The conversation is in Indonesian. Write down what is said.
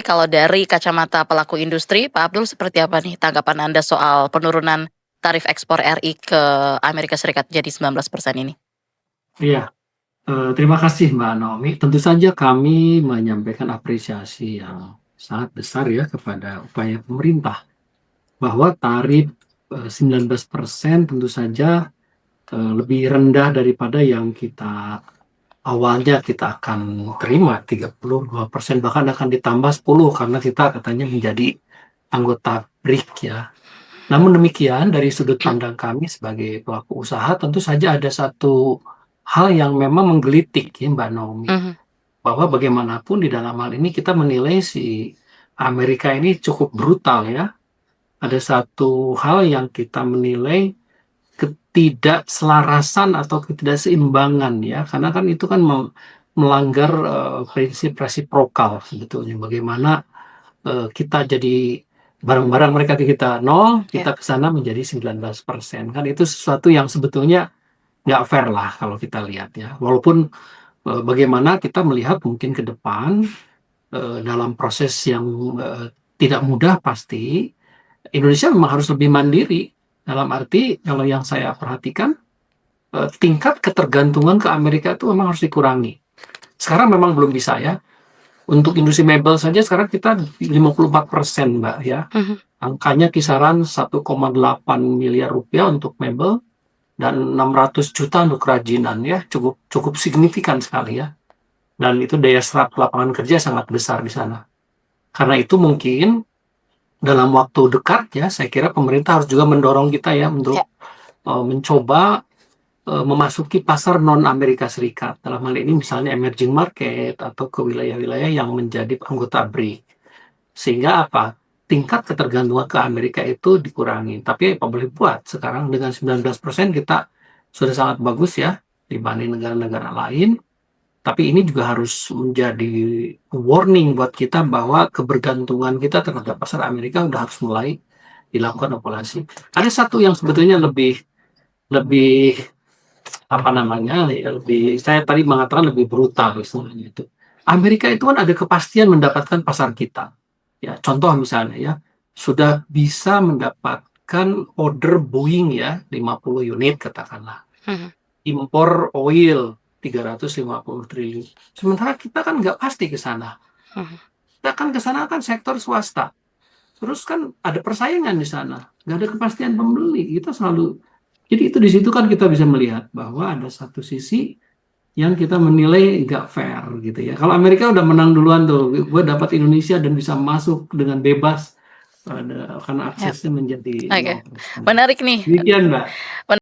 Kalau dari kacamata pelaku industri, Pak Abdul seperti apa nih tanggapan Anda soal penurunan tarif ekspor RI ke Amerika Serikat jadi 19% ini? Iya, terima kasih Mbak Naomi. Tentu saja kami menyampaikan apresiasi yang sangat besar ya kepada upaya pemerintah bahwa tarif 19% tentu saja lebih rendah daripada yang kita awalnya kita akan terima 32%, bahkan akan ditambah 10 karena kita katanya menjadi anggota BRIC ya. Namun demikian, dari sudut pandang kami sebagai pelaku usaha, tentu saja ada satu hal yang memang menggelitik ya Mbak Naomi. Mhm, Bahwa bagaimanapun di dalam hal ini kita menilai si Amerika ini cukup brutal ya. Ada satu hal yang kita menilai ketidakselarasan atau ketidakseimbangan ya. Karena kan itu kan melanggar prinsip resiprokal sebetulnya. Bagaimana kita jadi barang-barang mereka ke kita nol, ya. kita ke sana menjadi 19%. Kan itu sesuatu yang sebetulnya nggak fair lah kalau kita lihat ya. Walaupun bagaimana kita melihat mungkin ke depan dalam proses yang tidak mudah pasti, Indonesia memang harus lebih mandiri. Dalam arti kalau yang saya perhatikan, tingkat ketergantungan ke Amerika itu memang harus dikurangi. Sekarang memang belum bisa ya. Untuk industri mebel saja sekarang kita 54% Mbak ya. Mhm, Angkanya kisaran 1,8 miliar rupiah untuk mebel dan 600 juta untuk kerajinan ya. Cukup cukup signifikan sekali ya. Dan itu daya serap lapangan kerja sangat besar di sana. Karena itu mungkin dalam waktu dekat ya, saya kira pemerintah harus juga mendorong kita ya ya. untuk mencoba memasuki pasar non Amerika Serikat. Dalam hal ini misalnya emerging market atau ke wilayah-wilayah yang menjadi anggota BRIC. Sehingga apa? Tingkat ketergantungan ke Amerika itu dikurangi. Tapi apa boleh buat? Sekarang dengan 19% kita sudah sangat bagus ya dibanding negara-negara lain. Tapi ini juga harus menjadi warning buat kita bahwa kebergantungan kita terhadap pasar Amerika udah harus mulai dilakukan evaluasi. Ada satu yang sebetulnya lebih lebih apa namanya ya, lebih saya tadi mengatakan lebih brutal istilahnya itu. Amerika itu kan ada kepastian mendapatkan pasar kita. Ya, contoh misalnya ya, sudah bisa mendapatkan order Boeing ya 50 unit katakanlah. Mhm, Impor oil 350 triliun. Sementara kita kan nggak pasti ke sana. mhm. Kita kan ke sana kan sektor swasta. Terus kan ada persaingan di sana. Nggak ada kepastian pembeli. Kita selalu jadi itu di situ kan kita bisa melihat bahwa ada satu sisi yang kita menilai nggak fair gitu ya. Kalau Amerika udah menang duluan tuh, gue dapat Indonesia dan bisa masuk dengan bebas karena Ya, aksesnya menjadi oke. 0%. Menarik nih. Demikian Mbak.